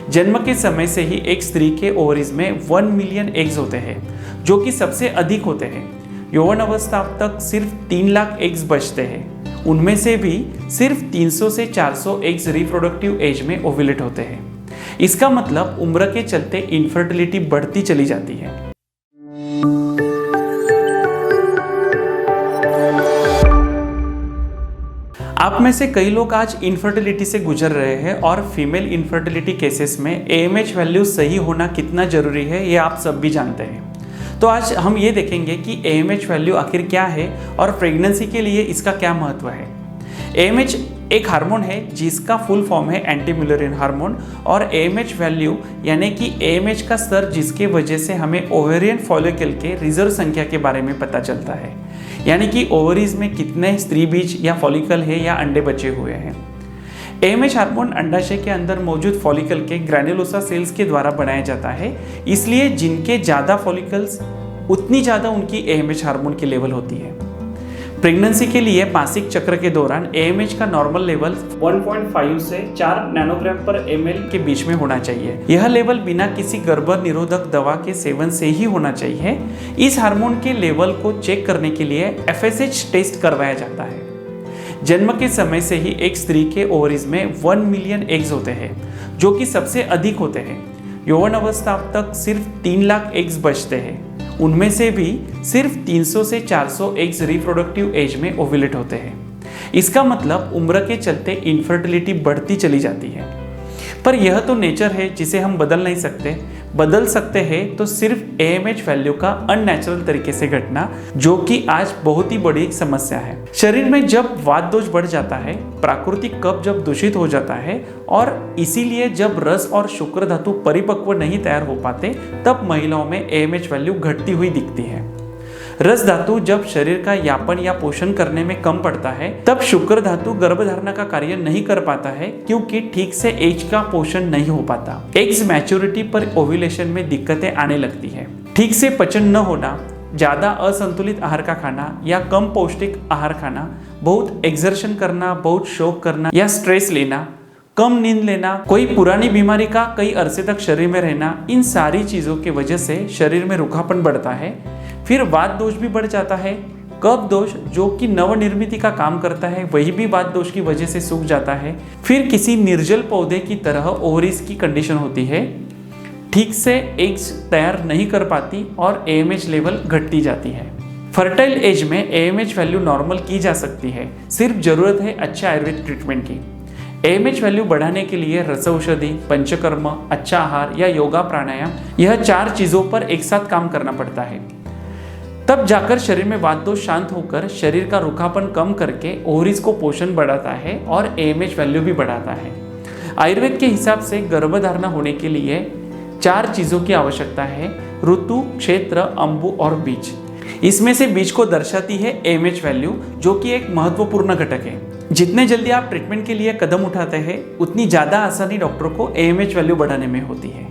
जन्म के समय से ही एक स्त्री के ओवरीज में 1 मिलियन एग्स होते हैं, जो कि सबसे अधिक होते हैं। यौवन अवस्था तक सिर्फ 3 लाख एग्स बचते हैं। उनमें से भी सिर्फ 300 से 400 एग्स रिप्रोडक्टिव एज में ओव्यूलेट होते हैं। इसका मतलब उम्र के चलते इनफर्टिलिटी बढ़ती चली जाती है। आप में से कई लोग आज इनफर्टिलिटी से गुजर रहे हैं और फीमेल इनफर्टिलिटी केसेस में AMH वैल्यू सही होना कितना जरूरी है ये आप सब भी जानते हैं। तो आज हम ये देखेंगे कि AMH वैल्यू आखिर क्या है और प्रेगनेंसी के लिए इसका क्या महत्व है। AMH एक हार्मोन है जिसका फुल फॉर्म है एंटी म्यूलरिन हार्मोन, और AMH वैल्यू यानी कि AMH का स्तर जिसके वजह से हमें ओवेरियन फॉलिकल के रिजर्व संख्या के बारे में पता चलता है, यानी कि ओवरीज में कितने स्त्री बीज या फॉलिकल है या अंडे बचे हुए हैं। AMH हार्मोन अंडाशय के अंदर मौजूद फॉलिकल के ग्रैन्युलोसा सेल्स के द्वारा बनाया जाता है, इसलिए जिनके ज़्यादा फॉलिकल्स उतनी ज़्यादा उनकी AMH हार्मोन की लेवल होती है। प्रेगनेंसी के लिए मासिक चक्र के दौरान AMH का नॉर्मल लेवल 1.5 से 4 नैनोग्राम पर ml के बीच में होना चाहिए। यह लेवल बिना किसी गर्भ निरोधक दवा के सेवन से ही होना चाहिए। इस हार्मोन के लेवल को चेक करने के लिए FSH टेस्ट करवाया जाता है। जन्म के समय से ही एक स्त्री के ओवरीज में 1 मिलियन एग्स होते हैं, जो कि सबसे अधिक होते हैं। यौवन अवस्था तक सिर्फ 3 लाख एग्स बचते हैं। उनमें से भी सिर्फ 300 से 400 एग्स रिप्रोडक्टिव एज में ओव्यूलेट होते हैं। इसका मतलब उम्र के चलते इनफर्टिलिटी बढ़ती चली जाती है। पर यह तो नेचर है जिसे हम बदल नहीं सकते। बदल सकते हैं तो सिर्फ AMH वैल्यू का अननेचुरल तरीके से घटना, जो कि आज बहुत ही बड़ी समस्या है। शरीर में जब वात दोष बढ़ जाता है, प्राकृतिक कफ जब दूषित हो जाता है, और इसीलिए जब रस और शुक्र धातु परिपक्व नहीं तैयार हो पाते, तब महिलाओं में AMH वैल्यू घटती हुई दिखती है। रस धातु जब शरीर का यापन या पोषण करने में कम पड़ता है, तब शुक्र धातु गर्भधारणा का कार्य नहीं कर पाता है, क्योंकि ठीक से एज का पोषण नहीं हो पाता। एग्स मैच्योरिटी पर ओव्यूलेशन में दिक्कतें आने लगती है। ठीक से पचन न होना, ज्यादा असंतुलित आहार का खाना या कम पौष्टिक आहार खाना, बहुत एक्सर्शन करना, बहुत शौक करना या स्ट्रेस लेना, कम नींद लेना, कोई पुरानी बीमारी का कई अरसे तक शरीर में रहना, इन सारी चीजों की वजह से शरीर में रूखापन बढ़ता है। फिर वात दोष भी बढ़ जाता है। कफ दोष जो कि नवनिर्मित का काम करता है, वही भी वात दोष की वजह से सूख जाता है। फिर किसी निर्जल पौधे की तरह ओवरीज की कंडीशन होती है, ठीक से एग्स तैयार नहीं कर पाती और AMH लेवल घटती जाती है। फर्टाइल एज में AMH वैल्यू नॉर्मल की जा सकती है, सिर्फ जरूरत है अच्छे आयुर्वेद ट्रीटमेंट की। AMH वैल्यू बढ़ाने के लिए रस औषधि, पंचकर्म, अच्छा आहार या योगा प्राणायाम, यह 4 चीजों पर एक साथ काम करना पड़ता है। तब जाकर शरीर में वात दोष शांत होकर शरीर का रूखापन कम करके ओवरीज को पोषण बढ़ाता है और AMH वैल्यू भी बढ़ाता है। आयुर्वेद के हिसाब से गर्भधारणा होने के लिए 4 चीजों की आवश्यकता है: ऋतु, क्षेत्र, अंबु और बीज। इसमें से बीज को दर्शाती है AMH वैल्यू, जो कि एक महत्वपूर्ण घटक है। जितने जल्दी आप ट्रीटमेंट के लिए कदम उठाते हैं, उतनी ज्यादा आसानी डॉक्टर को AMH वैल्यू बढ़ाने में होती है।